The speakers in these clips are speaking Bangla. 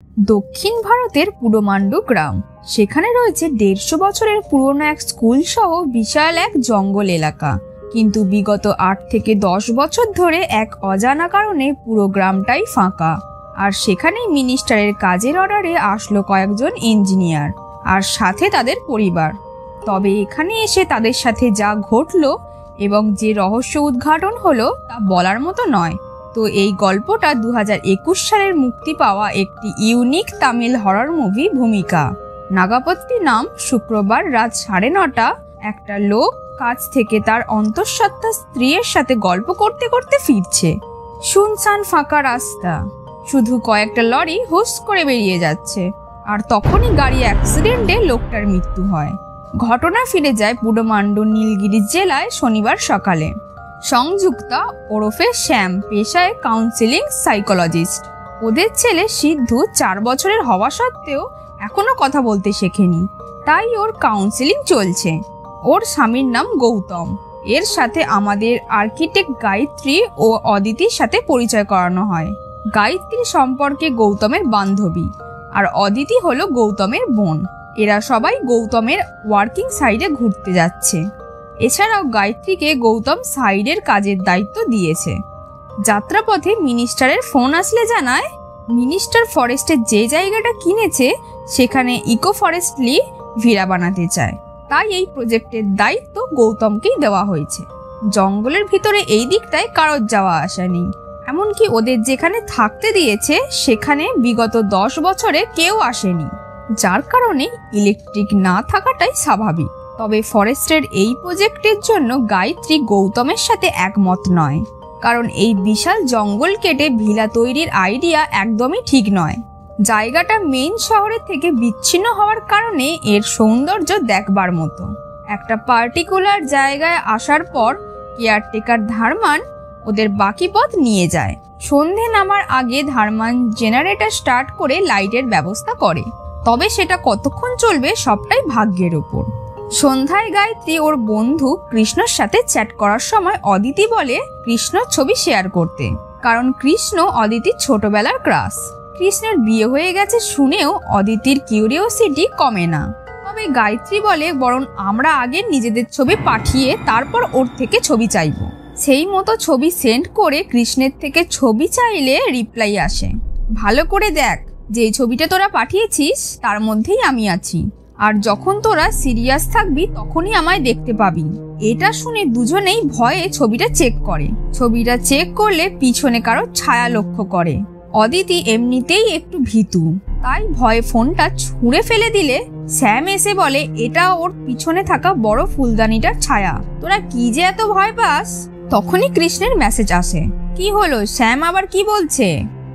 দক্ষিণ ভারতের পুরোমান্ডু গ্রাম। সেখানে রয়েছে 150 বছরের পুরনো এক স্কুল সহ বিশাল এক জঙ্গল এলাকা। কিন্তু বিগত 8 থেকে 10 বছর ধরে এক অজানা কারণে পুরো গ্রামটাই ফাঁকা। আর সেখানেই মিনিস্টারের কাজের অর্ডারে আসলো কয়েকজন ইঞ্জিনিয়ার আর সাথে তাদের পরিবার। তবে এখানে এসে তাদের সাথে যা ঘটলো এবং যে রহস্য উদ্ঘাটন হলো তা বলার মতো নয়। তো এই গল্পটা 2021 সালের মুক্তি পাওয়া একটি ইউনিক তামিল হরর মুভি ভূমিকা। নাগাপত্তি নাম। শুক্রবার রাত 9:30 একটা লোক কাজ থেকে তার অন্তঃসত্ত্বা স্ত্রীর সাথে গল্প করতে করতে ফিরছে। শুনশান ফাঁকা রাস্তা, শুধু কয়েকটা লরি হুস করে বেরিয়ে যাচ্ছে। আর তখনই গাড়ি অ্যাক্সিডেন্টে লোকটার মৃত্যু হয়। ঘটনা ফিরে যায় পুরোমান্ডু নীলগিরি জেলায় শনিবার সকালে। সংযুক্তা ওরফে শ্যাম পেশায় কাউন্সিলিং সাইকোলজিস্ট। ওদের ছেলে সিদ্ধু 4 বছরের হওয়া সত্ত্বেও এখনো কথা বলতে শেখেনি, তাই ওর কাউন্সিলিং চলছে। ওর স্বামীর নাম গৌতম। এর সাথে আমাদের আর্কিটেক্ট গায়ত্রী ও অদিতির সাথে পরিচয় করানো হয়। গায়ত্রী সম্পর্কে গৌতমের বান্ধবী আর অদিতি হলো গৌতমের বোন। এরা সবাই গৌতমের ওয়ার্কিং সাইডে ঘুরতে যাচ্ছে। এছাড়াও গায়ত্রীকে গৌতম সাইডের কাজের দায়িত্ব দিয়েছে। যাত্রাপথে মিনিস্টারের ফোন আসলে জানায় মিনিস্টার ফরেস্টের যে জায়গাটা কিনেছে সেখানে ইকো ফরেস্টলি ভিলা বানাতে চায়, তাই এই প্রজেক্টের দায়িত্ব গৌতমকেই দেওয়া হয়েছে। জঙ্গলের ভিতরে এই দিকটায় কারোর যাওয়া আসা নেই, এমনকি ওদের যেখানে থাকতে দিয়েছে সেখানে বিগত 10 বছরে কেউ আসেনি, যার কারণে ইলেকট্রিক না থাকাটাই স্বাভাবিক। তবে ফরেস্টের এই প্রজেক্টের জন্য গায়ত্রী গৌতমের সাথে একমত নয়, কারণ এই বিশাল জঙ্গল কেটে ভিলা তৈরির আইডিয়া একদমই ঠিক নয়। জায়গাটা মেইন শহরের থেকে বিচ্ছিন্ন হওয়ার কারণে এর সৌন্দর্য দেখবার মতো। একটা পার্টিকুলার জায়গায় আসার পর কেয়ারটেকার ধারমান ওদের বাকি পথ নিয়ে যায়। সন্ধে নামার আগে ধারমান জেনারেটর স্টার্ট করে লাইটের ব্যবস্থা করে, তবে সেটা কতক্ষণ চলবে সবটাই ভাগ্যের উপর। সন্ধ্যায় গায়ত্রী ওর বন্ধু কৃষ্ণর সাথে চ্যাট করার সময় অদিতি বলে কৃষ্ণর ছবি শেয়ার করতে, কারণ কৃষ্ণ অদিতির ছোটবেলার ক্রাশ। কৃষ্ণের বিয়ে হয়ে গেছে শুনেও অদিতির কিউরিওসিটি কমে না। তবে গায়ত্রী বলে বরং আমরা আগে নিজেদের ছবি পাঠিয়ে তারপর ওর থেকে ছবি চাইব। সেই মতো ছবি সেন্ড করে কৃষ্ণের থেকে ছবি চাইলে রিপ্লাই আসে, ভালো করে দেখ, যেই ছবিটা তোরা পাঠিয়েছিস তার মধ্যেই আমি আছি, আর যখন তোরা সিরিয়াস থাকবি তখনই আমায় দেখতে পাবি। এটা শুনে দুজনেই ভয়ে ছবিটা চেক করে। ছবিটা চেক করলে পিছনে কারো ছায়া লক্ষ্য করে। অদিতি এমনিতেই একটু ভীতু, তাই ভয়ে ফোনটা ছুঁড়ে ফেলে দিলে শ্যাম এসে বলে এটা ওর পিছনে থাকা বড় ফুলদানিটার ছায়া, তোরা কি যে এত ভয় পাস। তখনই কৃষ্ণের মেসেজ আসে। কি হলো, শ্যাম আবার কি বলছে?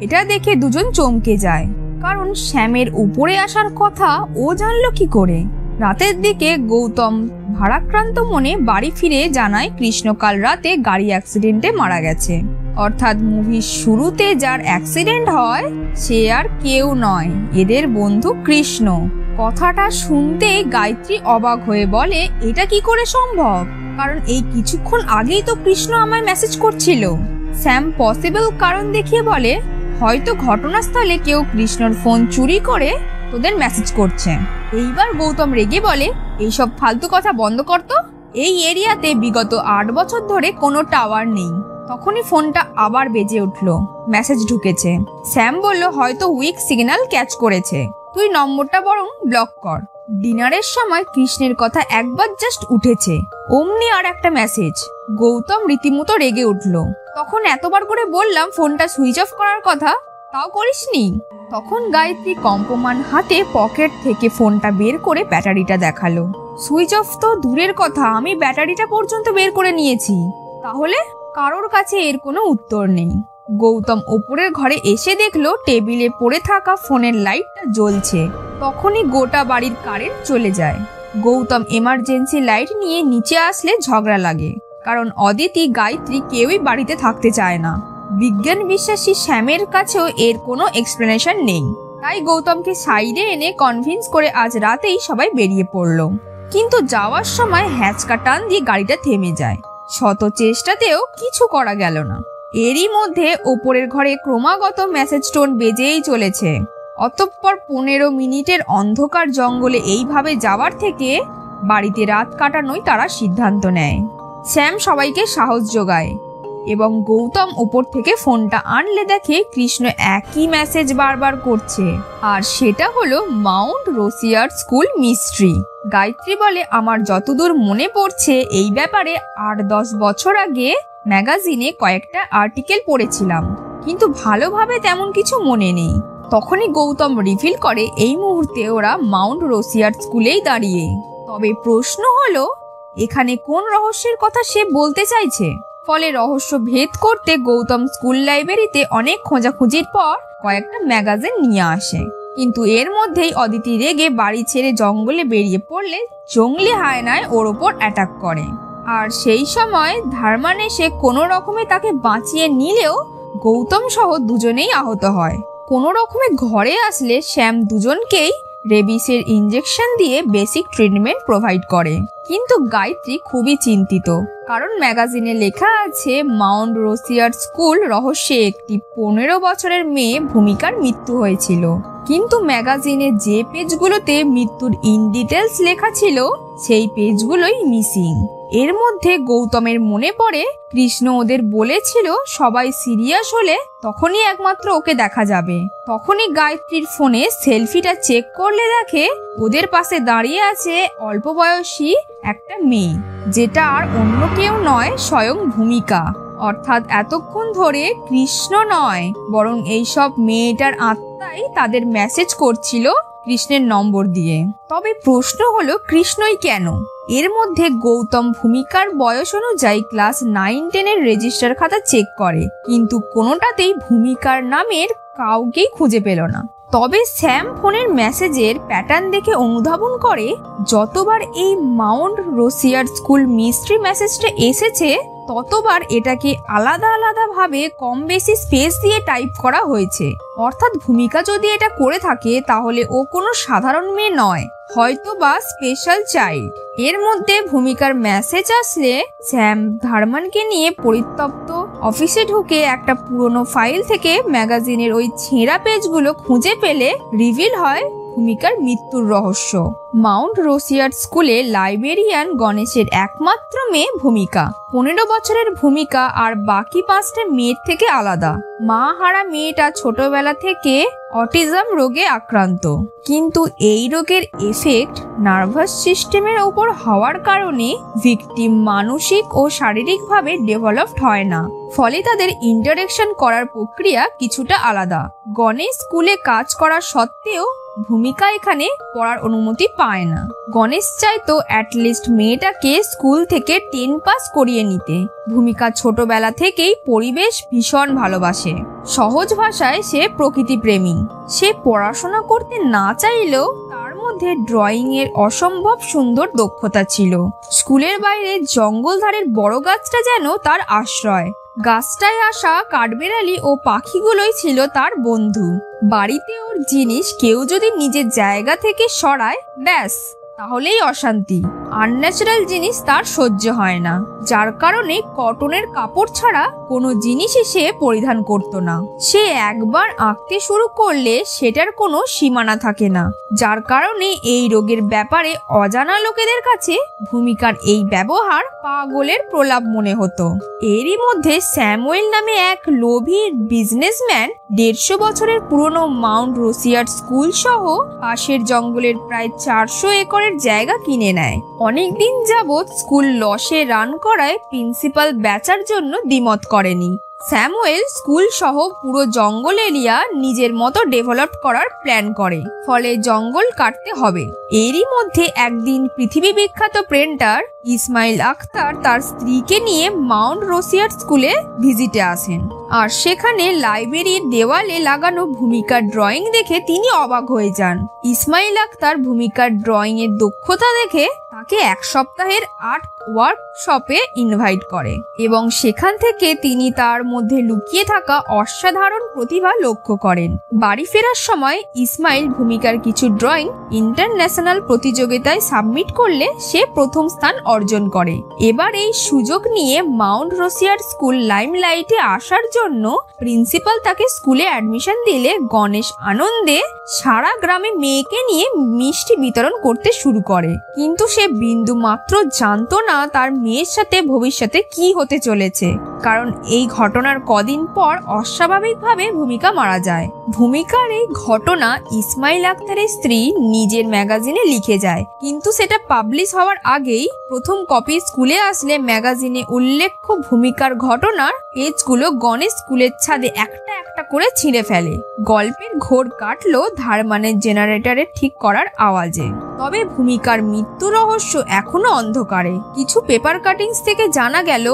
এটা দেখে দুজন চমকে যায়, কারণ শ্যামের উপরে আসার কথা ও জানলো কি করে। রাতের দিকে গৌতম ভারাক্রান্ত মনে বাড়ি ফিরে জানায় কৃষ্ণ কাল রাতে গাড়ি অ্যাক্সিডেন্টে মারা গেছে। অর্থাৎ মুভির শুরুতে যার অ্যাক্সিডেন্ট হয় সে আর কেউ নয়, এদের বন্ধু কৃষ্ণ। কথাটা শুনতেই গায়ত্রী অবাক হয়ে বলে এটা কি করে সম্ভব, কারণ এই কিছুক্ষণ আগেই তো কৃষ্ণ আমায় মেসেজ করছিল। শ্যাম পসিবল কারণ দেখিয়ে বলে হয়তো ঘটনাস্থলে কেউ কৃষ্ণর ফোন চুরি করে তোদের মেসেজ করছে। এইবার গৌতম রেগে বলে এইসব ফালতু কথা বন্ধ করতো, এই এরিয়াতে বিগত 8 বছর ধরে কোনো টাওয়ার নেই। তখনই ফোনটা আবার বেজে উঠলো, মেসেজ ঢুকেছে। শ্যাম বলল হয়তো উইক সিগন্যাল ক্যাচ করেছে, তুই নম্বরটা বরং ব্লক কর। ডিনারের সময় কৃষ্ণের কথা একবার জাস্ট উঠেছে, অমনি আর একটা মেসেজ। গৌতম রীতিমতো রেগে উঠল, তখন এতবার করে বললাম ফোনটা সুইচ অফ করার কথা, তাও করিসনি। তখন গায়ত্রী কম্পমান হাতে পকেট থেকে ফোনটা বের করে ব্যাটারিটা দেখালো। সুইচ অফ তো দূরের কথা, আমি ব্যাটারিটা পর্যন্ত বের করে নিয়েছি। তাহলে কারোর কাছে এর কোনো উত্তর নেই। গৌতম ওপরের ঘরে এসে দেখলো টেবিলে পড়ে থাকা ফোনের লাইটটা জ্বলছে। তখনই গোটা বাড়ির কারেন্ট চলে যায়। গৌতম এমার্জেন্সি লাইট নিয়ে নিচে আসলে ঝগড়া লাগে, কারণ অদিতি গায়ত্রী কেউই বাড়িতে থাকতে চায় না। বিজ্ঞান বিশ্বাসী শ্যামের কাছেও এর কোনো এক্সপ্লেনেশন নেই, তাই গৌতমকে সাইডে এনে কনভিন্স করে আজ রাতেই সবাই বেরিয়ে পড়ল। কিন্তু যাওয়ার সময় হ্যাচকা টান দিয়ে গাড়িটা থেমে যায়। শত চেষ্টাতেও কিছু করা গেল না। এরই মধ্যে ওপরের ঘরে ক্রমাগত মেসেজ টোন বেজেই চলেছে। অতঃপর 15 মিনিটের অন্ধকার জঙ্গলে এইভাবে যাওয়ার থেকে বাড়িতে রাত কাটানোই তারা সিদ্ধান্ত নেয়। স্যাম সবাইকে সাহস যোগায় এবং গৌতম উপর থেকে ফোনটা আনলে দেখে কৃষ্ণ একই মেসেজ বারবার করছে, আর সেটা হলো মাউন্ট রোসিয়ার স্কুল মিস্ট্রি। গায়ত্রী বলে, আমার যতদূর মনে পড়ছে এই ব্যাপারে 8-10 বছর আগে ম্যাগাজিনে কয়েকটা আর্টিকেল পড়েছিলাম, কিন্তু ভালোভাবে তেমন কিছু মনে নেই। তখনই গৌতম রিভিল করে এই মুহূর্তে ওরা মাউন্ট রোসিয়ার স্কুলেই দাঁড়িয়ে। তবে প্রশ্ন হলো এখানে কোন রহস্যের কথা সে বলতে চাইছে। ফলে রহস্য ভেদ করতে গৌতম স্কুল লাইব্রেরিতে অনেক খোঁজাখুঁজির পর কয়েকটা ম্যাগাজিন নিয়ে আসে, কিন্তু এর মধ্যেই অদিতি রেগে বাড়ি ছেড়ে জঙ্গলে বেরিয়ে পড়লে জঙ্গলি হায়নায় ওর ওপর অ্যাটাক করে। আর সেই সময় ধারমান এসে কোনো রকমে তাকে বাঁচিয়ে নিলেও গৌতম সহ দুজনেই আহত হয়। কোনো রকমে ঘরে আসলে শ্যাম দুজনকেই রেবিসের ইনজেকশন দিয়ে বেসিক ট্রিটমেন্ট প্রোভাইড করে। কিন্তু গায়ত্রী খুবই চিন্তিত, কারণ ম্যাগাজিনে লেখা আছে মাউন্ট রোসিয়ার স্কুল রহস্যে একটি 15 বছরের মেয়ে ভূমিকার মৃত্যু হয়েছিল, কিন্তু ম্যাগাজিনে যে পেজগুলোতে মৃত্যুর ইন ডিটেলস লেখা ছিল সেই পেজগুলোই মিসিং। এর মধ্যে গৌতমের মনে পড়ে কৃষ্ণ ওদের বলেছিল সবাই সিরিয়াস হলে তখনই একমাত্র ওকে দেখা যাবে। তখনই গায়ত্রীর ফোনে সেলফিটা চেক করলে দেখে ওদের পাশে দাঁড়িয়ে আছে অল্প বয়সী একটা মেয়ে, যেটা আর অন্য কেউ নয়, স্বয়ং ভূমিকা। অর্থাৎ এতক্ষণ ধরে কৃষ্ণ নয়, বরং এইসব মেয়েটার আত্মাই তাদের মেসেজ করছিল কৃষ্ণের নম্বর দিয়ে। তবে প্রশ্ন হলো কৃষ্ণই কেন? এর মধ্যে গৌতম ভূমিকার বয়স অনুযায়ী ক্লাস 9-10 রেজিস্টার খাতা চেক করে, কিন্তু কোনোটাতেই ভূমিকার নামের কাউকেই খুঁজে পেল না। তবে স্যাম ফোনের মেসেজের প্যাটার্ন দেখে অনুধাবন করে যতবার এই মাউন্ট রোসিয়ার স্কুল মিস্ট্রি মেসেজটা এসেছে ততবার এটাকে আলাদা আলাদা ভাবে কম বেশি স্পেস দিয়ে টাইপ করা হয়েছে। অর্থাৎ ভূমিকা যদি এটা করে থাকে তাহলে ও কোনো সাধারণ মেয়ে নয়, হয়তো বা স্পেশাল চাইল্ড। এর মধ্যে ভূমিকার মেসেজ আসলে স্যাম ধারমানকে নিয়ে পরিত্যক্ত অফিসে ঢুকে একটা পুরনো ফাইল থেকে ম্যাগাজিনের ওই ছেঁড়া পেজগুলো খুঁজে পেলে রিভিল হয় ভূমিকার মৃত্যুর রহস্য। মাউন্ট রোসিয়ার স্কুলে লাইব্রেরিয়ান গণেশের একমাত্র মেয়ে ভূমিকা। 15 বছরের ভূমিকা আর বাকি 5টা মেয়ের থেকে আলাদা। মা হারা মেয়েটা ছোটবেলা থেকে অটিজম রোগে আক্রান্ত, কিন্তু এই রোগের এফেক্ট নার্ভাস সিস্টেমের উপর হওয়ার কারণে ভিকটিম মানসিক ও শারীরিকভাবে ডেভেলপড হয় না। ফলে তাদের ইন্টারেকশন করার প্রক্রিয়া কিছুটা আলাদা। গণেশ স্কুলে কাজ করা সত্ত্বেও ভূমিকা এখানে পড়ার অনুমতি পায় না। গণেশ চাইতো অ্যাটলিস্ট মেয়েটাকে স্কুল থেকে 10 পাস করিয়ে নিতে। ভূমিকা ছোটবেলা থেকেই পরিবেশ ভীষণ ভালোবাসে। সহজ ভাষায় সে প্রকৃতি প্রেমী। সে পড়াশোনা করতে না চাইলেও তার মধ্যে ড্রয়িং এর অসম্ভব সুন্দর দক্ষতা ছিল। স্কুলের বাইরে জঙ্গল ধারের বড় গাছটা যেন তার আশ্রয়। গাছটায় আসা কাঠবেড়ালি ও পাখিগুলোই ছিল তার বন্ধু। বাড়িতে ওর জিনিস কেউ যদি নিজের জায়গা থেকে সরায়, ব্যাস তাহলেই অশান্তি। আনন্যাচারাল জিনিস তার সহ্য হয় না, যার কারণে কটনের কাপড় ছাড়া কোনো জিনিসই সে পরিধান করত না। সে একবার আঁকতে শুরু করলে সেটার কোনো সীমানা থাকে না, যার কারণে এই রোগের ব্যাপারে অজানা লোকেদের কাছে ভূমিকার এই ব্যবহার পাগলের প্রলাপ মনে হতো। এরই মধ্যে স্যামুয়েল নামে এক লোভী বিজনেসম্যান 150 বছরের পুরনো মাউন্ট রোসিয়ার স্কুল সহ পাশের জঙ্গলের প্রায় 400 একরের জায়গা কিনে নেয়। অনেকদিন যাবৎ স্কুল লসে রান করায় প্রিন্সিপাল বেচার জন্য দ্বিমত করেনি। স্যামুয়েল স্কুল সহ পুরো জঙ্গল এরিয়া নিজের মতো ডেভেলপ করার প্ল্যান করে, ফলে জঙ্গল কাটতে হবে। এরই মধ্যে একদিন পৃথিবী বিখ্যাত পেন্টার ইসমাইল আখতার তার স্ত্রীকে নিয়ে মাউন্ট রোসিয়ার স্কুলে ভিজিটে আসেন, আর সেখানে লাইব্রেরির দেওয়ালে লাগানো ভূমিকার ড্রয়িং দেখে তিনি অবাক হয়ে যান। ইসমাইল আখতার ভূমিকার ড্রয়িং এর দক্ষতা দেখে তাকে এক সপ্তাহের আর্ট ওয়ার্কশপে ইনভাইট করে এবং সেখান থেকে তিনি তার মধ্যে লুকিয়ে থাকা অসাধারণ প্রতিভা লক্ষ্য করেন। বাড়ি ফেরার সময় ইসমাইল ভূমিকার কিছু ড্রয়িং ইন্টারন্যাশনাল প্রতিযোগিতায় সাবমিট করলে সে প্রথম স্থান অর্জন করে। এবার এই সুযোগ নিয়ে মাউন্ট রোসিয়ার স্কুল লাইমলাইটে আসার জন্য প্রিন্সিপাল তাকে স্কুলে অ্যাডমিশন দিলে গণেশ আনন্দে সারা গ্রামে মেয়েকে নিয়ে মিষ্টি বিতরণ করতে শুরু করে। কিন্তু সে বিন্দু মাত্র জানতো না তার মেয়ের সাথে ভবিষ্যতে কি হতে চলেছে, কারণ এই ঘটনার কদিন পর অস্বাভাবিকভাবে ভূমিকা মারা যায়। ভূমিকার এই ঘটনা ইসমাইল আক্তারের স্ত্রী নিজের ম্যাগাজিনে লিখে যায়, কিন্তু সেটা পাবলিশ হওয়ার আগেই প্রথম কপি স্কুলে আসলে ম্যাগাজিনে উল্লেখ্য ভূমিকার ঘটনার পেজগুলো গণেশ স্কুলের ছাদে একটা একটা করে ছিঁড়ে ফেলে। গল্পের ঘোর কাটলো ধারমানের জেনারেটরের ঠিক করার আওয়াজে। তবে ভূমিকার মৃত্যু রহস্য এখনো অন্ধকারে। কিছু পেপার কাটিংস থেকে জানা গেল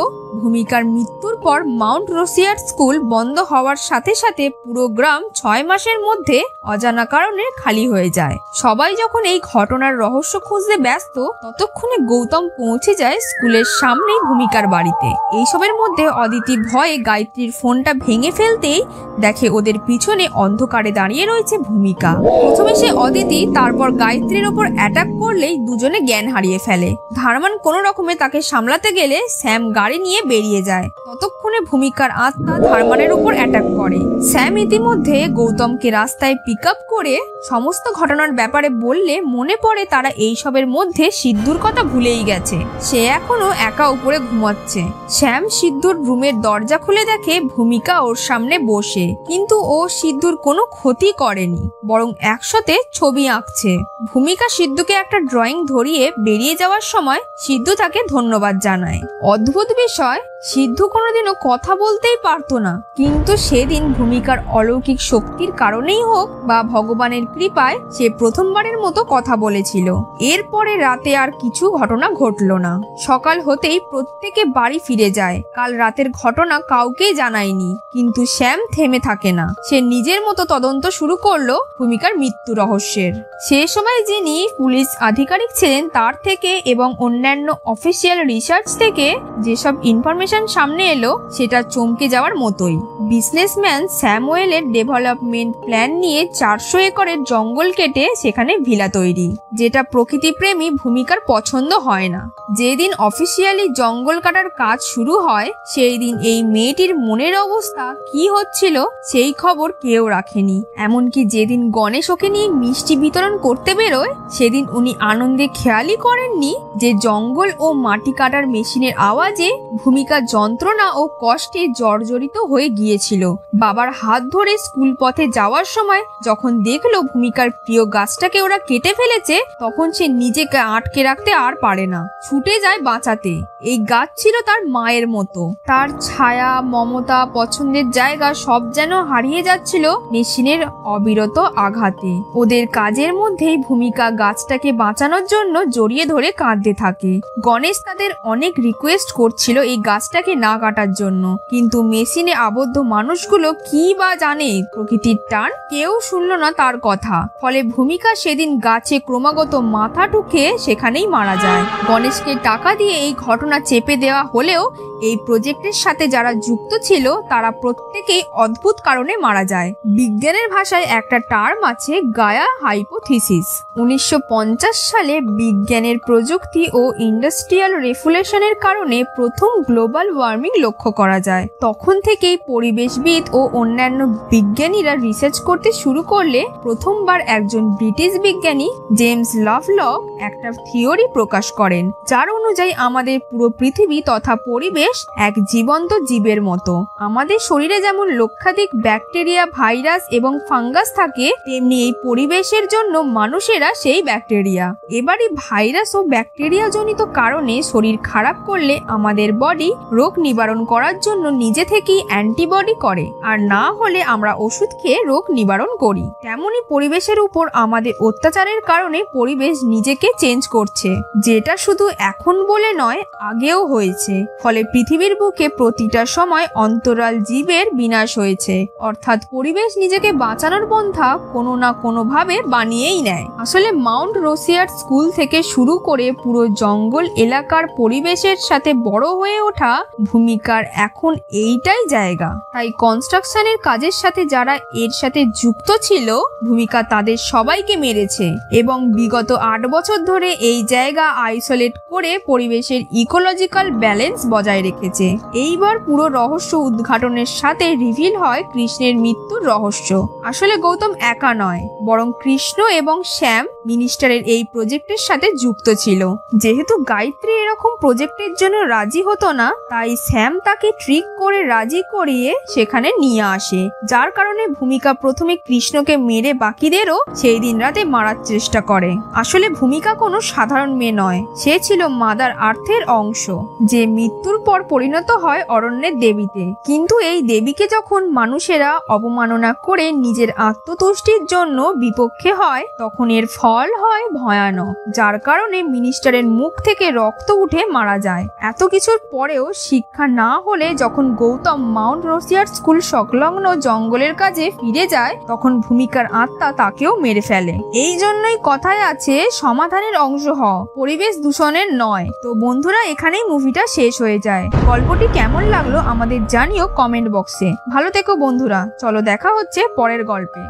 ভূমিকার মৃত্যুর পর মাউন্ট রোসিয়ার স্কুল বন্ধ হওয়ার সাথে সাথে পুরো গ্রাম 6 মাসের মধ্যে অজানা কারণে খালি হয়ে যায়। সবাই যখন এই ঘটনার রহস্য খুঁজতে ব্যস্ত, ততক্ষণে গৌতম পৌঁছে যায় স্কুলের সামনেই ভূমিকার বাড়িতে। এইসবের মধ্যে অদিতি ভয়ে গায়ত্রীর ফোনটা ভেঙে ফেলতেই দেখে ওদের পিছনে অন্ধকারে দাঁড়িয়ে রয়েছে ভূমিকা। প্রথমে সে অদিতি, তারপর গায়ত্রীর ওপর অ্যাটাক করলেই দুজনে জ্ঞান হারিয়ে ফেলে। ধারমান কোনো রকমে তাকে সামলাতে গেলে স্যাম গাড়ি নিয়ে বেরিয়ে যায়। ততক্ষণে ভূমিকার আত্মা ধারমানের উপর অ্যাটাক করে। স্যাম ইতিমধ্যে গৌতমকে রাস্তায় পিক আপ করে সমস্ত ঘটনার ব্যাপারে বললে মনে পড়ে তারা এইসবের মধ্যে সিদ্ধুর কথা ভুলেই গেছে। সে এখনো একা উপরে ঘুমাচ্ছে। শ্যাম সিদ্ধুর রুমের দরজা খুলে দেখে ভূমিকা ওর সামনে বসে, কিন্তু ও সিদ্ধুর কোনো ক্ষতি করেনি, বরং একসাথে ছবি আঁকছে। ভূমিকা সিদ্ধুকে একটা ড্রয়িং ধরিয়ে বেরিয়ে যাওয়ার সময় সিদ্ধু তাকে ধন্যবাদ জানায়। অদ্ভুত বিষয়, সিদ্ধু কোনোদিনও কথা বলতেই পারতো না, কিন্তু সেদিন ভূমিকার অলৌকিক শক্তির কারণেই হোক বা ভগবানের কৃপায় সে প্রথমবারের মতো কথা বলেছিল। এরপরে রাতে আর কিছু ঘটনা ঘটল না। সকাল হতেই প্রত্যেকে বাড়ি ফিরে যায়। কাল রাতের ঘটনা কাউকেই জানায়নি, কিন্তু শ্যাম থেমে থাকে না। সে নিজের মতো তদন্ত শুরু করলো ভূমিকার মৃত্যু রহস্যের। সে সময় যিনি পুলিশ আধিকারিক ছিলেন তার থেকে এবং অন্যান্য অফিসিয়াল রিসার্চ থেকে যেসব ইনফরমেশন সামনে এলো সেটা চমকে যাওয়ার মতোই। বিজনেসম্যান স্যামুয়েলের ডেভেলপমেন্ট প্ল্যান নিয়ে 400 একরের জঙ্গল কেটে সেখানে ভিলা তৈরি, যেটা প্রকৃতিপ্রেমী ভূমিকার পছন্দ হয় না। যেদিন অফিসিয়ালি জঙ্গল কাটার কাজ শুরু হয় সেই দিন এই মেয়েটির মনের অবস্থা কি হচ্ছিল সেই খবর কেউ রাখেনি। এমনকি যেদিন গণেশ ওকে নিয়ে মিষ্টি বিতরণ করতে বেরোয় সেদিন উনি আনন্দে খেয়ালই করেননি যে জঙ্গল ও মাটি কাটার মেশিনের আওয়াজে ভূমিকা যন্ত্রণা ও কষ্টে জর্জরিত হয়ে গিয়েছিল। বাবার হাত ধরে স্কুল পথে যাওয়ার সময় যখন দেখলো ভূমিকার প্রিয় গাছটাকে ওরা কেটে ফেলেছে, তখন সে নিজেকে আটকে রাখতে আর পারে না, ছুটে যায় বাঁচাতে। এই গাছ ছিল তার মায়ের মতো। তার ছায়া, মমতা, পছন্দের জায়গা সব যেন হারিয়ে যাচ্ছিল মেশিনের অবিরত আঘাতে। ওদের কাজের মধ্যেই ভূমিকা গাছটাকে বাঁচানোর জন্য জড়িয়ে ধরে কাঁদতে থাকে। গণেশ তাদের অনেক রিকোয়েস্ট করছিল এই গাছটাকে না কাটার জন্য, কিন্তু মেশিনে আবদ্ধ মানুষগুলো কি বা জানে প্রকৃতির টান, কেউ শুনল না তার কথা। ফলে ভূমিকা সেদিন গাছে ক্রমাগত মাথা ঠুকে সেখানেই মারা যায়। গণেশকে টাকা দিয়ে এই ঘটনা চেপে দেওয়া হলেও এই প্রজেক্টের সাথে যারা যুক্ত ছিল তারা প্রত্যেকেই অদ্ভুত কারণে মারা যায়। বিজ্ঞানের ভাষায় একটা টার্ম আছে, গায়া হাইপোথিসিস। 1950 সালে বিজ্ঞানের প্রযুক্তি ও ইন্ডাস্ট্রিয়াল রেভলিউশনের কারণে প্রথম গ্লোবাল ওয়ার্মিং লক্ষ্য করা যায়। তখন থেকেই পরিবেশবিদ ও অন্যান্য বিজ্ঞানীরা রিসার্চ করতে শুরু করলে প্রথমবার একজন ব্রিটিশ বিজ্ঞানী জেমস লাভলক একটা থিওরি প্রকাশ করেন, যার অনুযায়ী আমাদের পুরো পৃথিবী তথা পরিবেশ এক জীবন্ত জীবের মতো। আমাদের শরীরে যেমন লক্ষাধিক ব্যাকটেরিয়া, ভাইরাস এবং ফাঙ্গাস থাকে, তেমনি এই পরিবেশের জন্য মানুষেরা সেই ব্যাকটেরিয়া। এবারে ভাইরাস ও ব্যাকটেরিয়া জনিত কারণে শরীর খারাপ করলে আমাদের বডি রোগ নিবারণ করার জন্য নিজে থেকেই অ্যান্টিবডি করে, আর না হলে আমরা ওষুধ খেয়ে রোগ নিবারণ করি। তেমনি পরিবেশের উপর আমাদের অত্যাচারের কারণে পরিবেশ নিজেকে চেঞ্জ করছে, যেটা শুধু এখন বলে নয় আগেও হয়েছে। ফলে পৃথিবীর বুকে প্রতিটা সময় অন্তরাল জীবের বিনাশ হয়েছে, অর্থাৎ পরিবেশ নিজেকে বাঁচানোর পন্থা কোনো না কোনোভাবে বানিয়েই নেয়। আসলে মাউন্ট রোসিয়ার স্কুল থেকে শুরু করে পুরো জঙ্গল এলাকার পরিবেশের সাথে বড় হয়ে ওঠা ভূমিকার এখন এইটাই জায়গা। তাই কনস্ট্রাকশনের কাজের সাথে যারা এর সাথে যুক্ত ছিল, ভূমিকা তাদের সবাইকে মেরেছে এবং বিগত 8 বছর ধরে এই জায়গা আইসোলেট করে পরিবেশের ইকোলজিক্যাল ব্যালেন্স বজায় রেখেছে। এইবার পুরো রহস্য উদ্ঘাটনের সাথে রিভিল হয় কৃষ্ণের মৃত্যুর রহস্য। আসলে গৌতম একা নয়, বরং কৃষ্ণ এবং শ্যাম মিনিস্টারের এই প্রজেক্টের সাথে যুক্ত ছিল। যেহেতু গায়ত্রী এরকম প্রজেক্টের জন্য রাজি হতো না, তাই শ্যাম তাকে ট্রিক করে রাজি করিয়ে সেখানে নিয়ে আসে, যার কারণে ভূমিকা প্রথমে কৃষ্ণকে মেরে বাকিদেরও সেই দিন রাতে মারার চেষ্টা করে। আসলে ভূমিকা কোনো সাধারণ মেয়ে নয়, সে ছিল মাদার আর্থের অংশ, যে মৃত্যুর পর পরিণত হয় অরণ্যের দেবীতে। কিন্তু এই দেবীকে যখন মানুষেরা অবমাননা করে নিজের আত্মতুষ্টির জন্য বিপক্ষে হয়, তখন এর ফল হয় ভয়ানক, যার কারণে মিনিস্টারের মুখ থেকে রক্ত উঠে মারা যায়। এত কিছুর পরেও শিক্ষা না হলে যখন গৌতম মাউন্ট রোসিয়ার স্কুল সংলগ্ন জঙ্গলের কাজে ফিরে যায়, তখন ভূমিকার আত্মা তাকেও মেরে ফেলে। এই জন্যই কথায় আছে, সমাধানের অংশ হও, পরিবেশ দূষণের নয়। তো বন্ধুরা, এখানেই মুভিটা শেষ হয়ে যায়। গল্পটি কেমন লাগলো আমাদের জানিও কমেন্ট বক্সে। ভালো থেকো বন্ধুরা, চলো দেখা হচ্ছে পরের গল্পে।